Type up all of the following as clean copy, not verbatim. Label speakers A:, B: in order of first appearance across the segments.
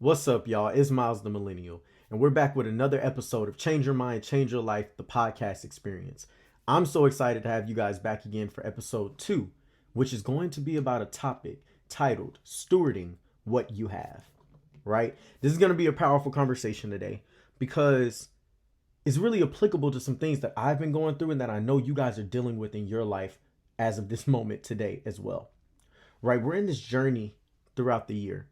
A: What's up, y'all? It's Miles the Millennial, and we're back with another episode of Change Your Mind, Change Your Life, the podcast experience. I'm so excited to have you guys back again for episode 2, which is going to be about a topic titled Stewarding What You Have, right? This is going to be a powerful conversation today because it's really applicable to some things that I've been going through and that I know you guys are dealing with in your life as of this moment today as well, right? We're in this journey throughout the year.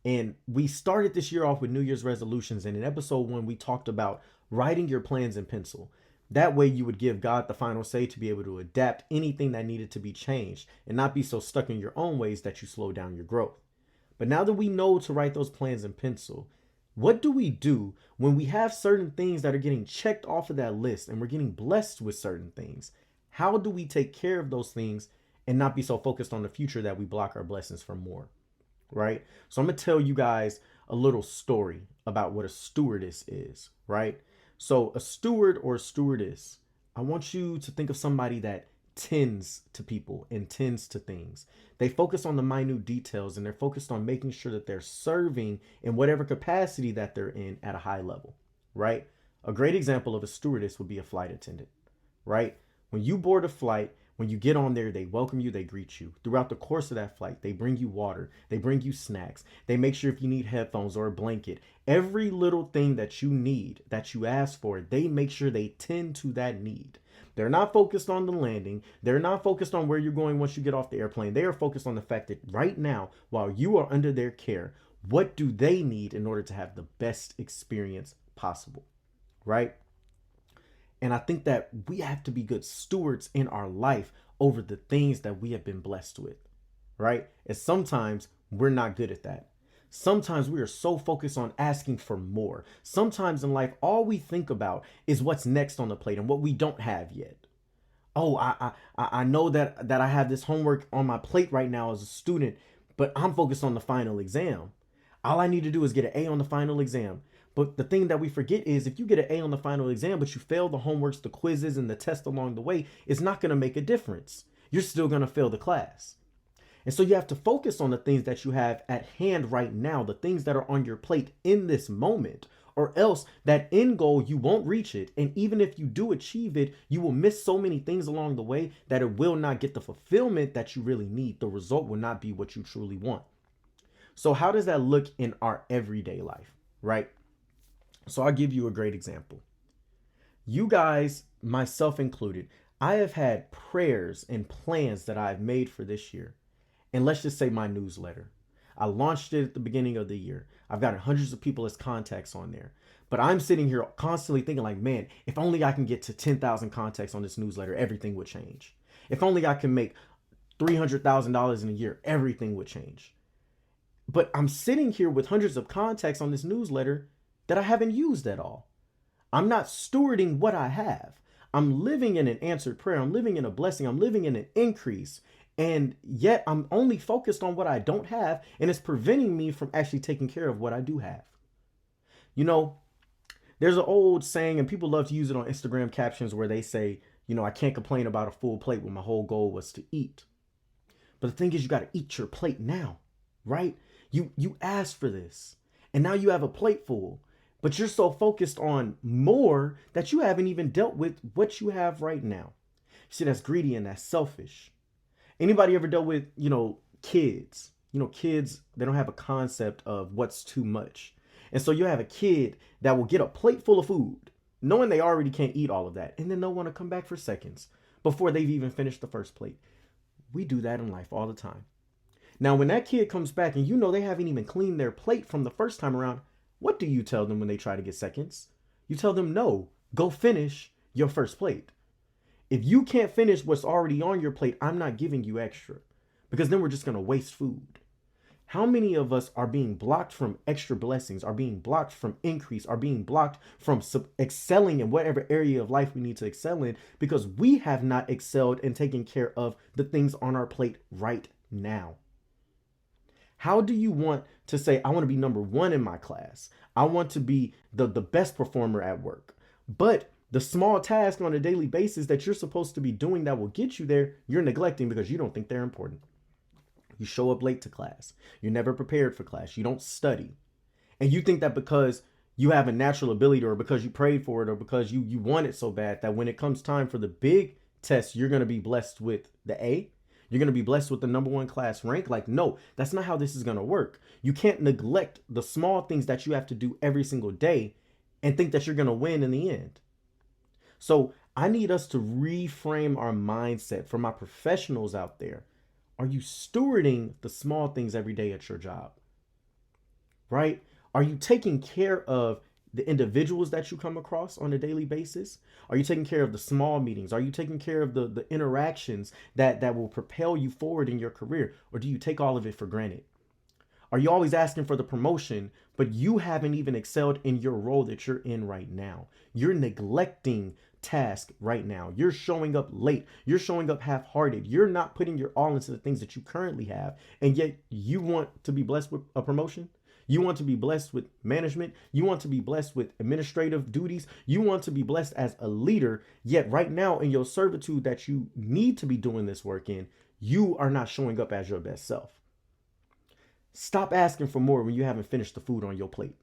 A: And we started this year off with New Year's resolutions. And in episode 1, we talked about writing your plans in pencil. That way you would give God the final say to be able to adapt anything that needed to be changed and not be so stuck in your own ways that you slow down your growth. But now that we know to write those plans in pencil, what do we do when we have certain things that are getting checked off of that list and we're getting blessed with certain things? How do we take care of those things and not be so focused on the future that we block our blessings from more? Right? So I'm going to tell you guys a little story about what a stewardess is, right? So a steward or a stewardess, I want you to think of somebody that tends to people and tends to things. They focus on the minute details and they're focused on making sure that they're serving in whatever capacity that they're in at a high level, right? A great example of a stewardess would be a flight attendant, right? When you board a flight, when you get on there, they welcome you, they greet you. Throughout the course of that flight, they bring you water, they bring you snacks, they make sure if you need headphones or a blanket, every little thing that you need, that you ask for, they make sure they tend to that need. They're not focused on the landing. They're not focused on where you're going once you get off the airplane. They are focused on the fact that right now, while you are under their care, what do they need in order to have the best experience possible, right? And I think that we have to be good stewards in our life over the things that we have been blessed with, right? And sometimes we're not good at that. Sometimes we are so focused on asking for more. Sometimes in life, all we think about is what's next on the plate and what we don't have yet. Oh, I know that I have this homework on my plate right now as a student, but I'm focused on the final exam. All I need to do is get an A on the final exam. But the thing that we forget is if you get an A on the final exam, but you fail the homeworks, the quizzes, and the test along the way, it's not going to make a difference. You're still going to fail the class. And so you have to focus on the things that you have at hand right now, the things that are on your plate in this moment, or else that end goal, you won't reach it. And even if you do achieve it, you will miss so many things along the way that it will not get the fulfillment that you really need. The result will not be what you truly want. So how does that look in our everyday life, right? So I'll give you a great example. You guys, myself included, I have had prayers and plans that I've made for this year. And let's just say my newsletter. I launched it at the beginning of the year. I've got hundreds of people as contacts on there. But I'm sitting here constantly thinking like, man, if only I can get to 10,000 contacts on this newsletter, everything would change. If only I can make $300,000 in a year, everything would change. But I'm sitting here with hundreds of contacts on this newsletter that I haven't used at all. I'm not stewarding what I have. I'm living in an answered prayer. I'm living in a blessing. I'm living in an increase. And yet I'm only focused on what I don't have. And it's preventing me from actually taking care of what I do have. You know, there's an old saying, and people love to use it on Instagram captions where they say, you know, I can't complain about a full plate when my whole goal was to eat. But the thing is, you got to eat your plate now, right? You asked for this. And now you have a plate full. But you're so focused on more that you haven't even dealt with what you have right now. See, that's greedy and that's selfish. Anybody ever dealt with, kids? Kids, they don't have a concept of what's too much. And so you have a kid that will get a plate full of food, knowing they already can't eat all of that. And then they'll want to come back for seconds before they've even finished the first plate. We do that in life all the time. Now, when that kid comes back and they haven't even cleaned their plate from the first time around, what do you tell them when they try to get seconds? You tell them, no, go finish your first plate. If you can't finish what's already on your plate, I'm not giving you extra because then we're just going to waste food. How many of us are being blocked from extra blessings, are being blocked from increase, are being blocked from excelling in whatever area of life we need to excel in because we have not excelled in taking care of the things on our plate right now? How do you want to say, I want to be number one in my class? I want to be the best performer at work. But the small task on a daily basis that you're supposed to be doing that will get you there, you're neglecting because you don't think they're important. You show up late to class. You're never prepared for class. You don't study. And you think that because you have a natural ability or because you prayed for it or because you want it so bad that when it comes time for the big test, you're going to be blessed with the A. You're going to be blessed with the number one class rank. Like, no, that's not how this is going to work. You can't neglect the small things that you have to do every single day and think that you're going to win in the end. So I need us to reframe our mindset for my professionals out there. Are you stewarding the small things every day at your job? Right? Are you taking care of the individuals that you come across on a daily basis? Are you taking care of the small meetings? Are you taking care of the interactions that will propel you forward in your career? Or do you take all of it for granted? Are you always asking for the promotion, but you haven't even excelled in your role that you're in right now? You're neglecting task right now. You're showing up late. You're showing up half-hearted. You're not putting your all into the things that you currently have. And yet you want to be blessed with a promotion? You want to be blessed with management. You want to be blessed with administrative duties. You want to be blessed as a leader. Yet right now in your servitude that you need to be doing this work in, you are not showing up as your best self. Stop asking for more when you haven't finished the food on your plate.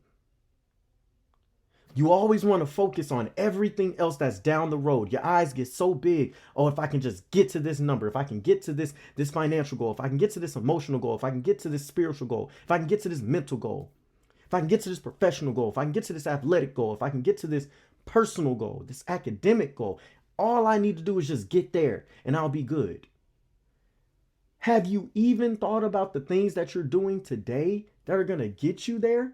A: You always want to focus on everything else that's down the road. Your eyes get so big. Oh, if I can just get to this number, if I can get to this financial goal, if I can get to this emotional goal, if I can get to this spiritual goal, if I can get to this mental goal, if I can get to this professional goal, if I can get to this athletic goal, if I can get to this personal goal, this academic goal, all I need to do is just get there and I'll be good. Have you even thought about the things that you're doing today that are going to get you there?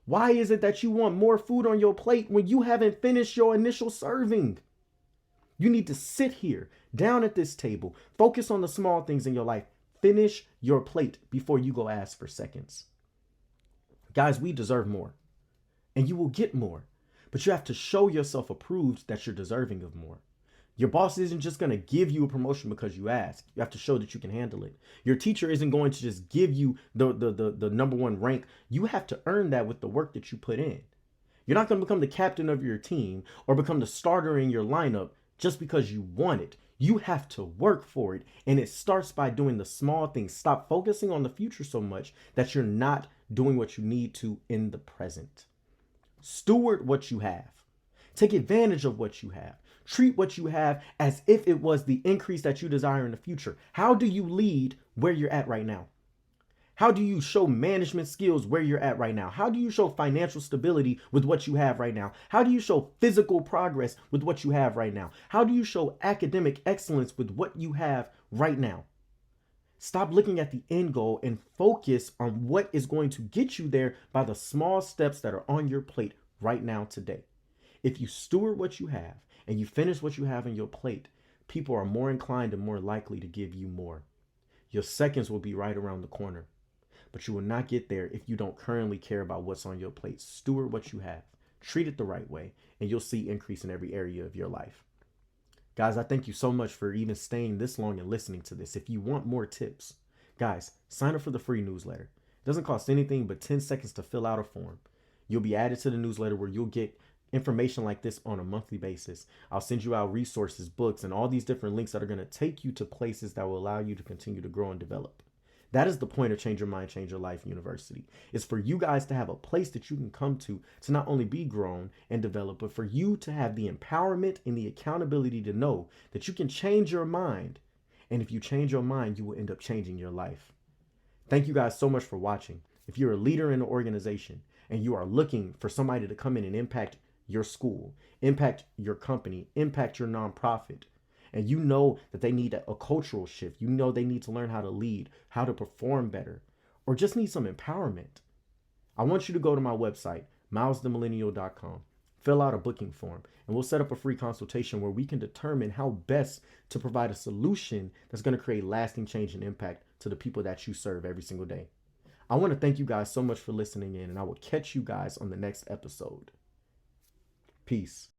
A: Why is it that you want more food on your plate when you haven't finished your initial serving? You need to sit here, down at this table, focus on the small things in your life. Finish your plate before you go ask for seconds. Guys, we deserve more, and you will get more, but you have to show yourself approved that you're deserving of more. Your boss isn't just going to give you a promotion because you ask. You have to show that you can handle it. Your teacher isn't going to just give you the number one rank. You have to earn that with the work that you put in. You're not going to become the captain of your team or become the starter in your lineup just because you want it. You have to work for it. And it starts by doing the small things. Stop focusing on the future so much that you're not doing what you need to in the present. Steward what you have. Take advantage of what you have. Treat what you have as if it was the increase that you desire in the future. How do you lead where you're at right now? How do you show management skills where you're at right now? How do you show financial stability with what you have right now? How do you show physical progress with what you have right now? How do you show academic excellence with what you have right now? Stop looking at the end goal and focus on what is going to get you there by the small steps that are on your plate right now today. If you steward what you have and you finish what you have on your plate, people are more inclined and more likely to give you more. Your seconds will be right around the corner, but you will not get there if you don't currently care about what's on your plate. Steward what you have, treat it the right way, and you'll see increase in every area of your life. Guys, I thank you so much for even staying this long and listening to this. If you want more tips, guys, sign up for the free newsletter. It doesn't cost anything but 10 seconds to fill out a form. You'll be added to the newsletter where you'll get information like this on a monthly basis. I'll send you out resources, books, and all these different links that are going to take you to places that will allow you to continue to grow and develop. That is the point of Change Your Mind, Change Your Life University. It's for you guys to have a place that you can come to not only be grown and develop, but for you to have the empowerment and the accountability to know that you can change your mind. And if you change your mind, you will end up changing your life. Thank you guys so much for watching. If you're a leader in an organization and you are looking for somebody to come in and impact your school, impact your company, impact your nonprofit, and you know that they need a cultural shift, you know they need to learn how to lead, how to perform better, or just need some empowerment, I want you to go to my website, milesthemillennial.com, fill out a booking form, and we'll set up a free consultation where we can determine how best to provide a solution that's going to create lasting change and impact to the people that you serve every single day. I want to thank you guys so much for listening in, and I will catch you guys on the next episode. Peace.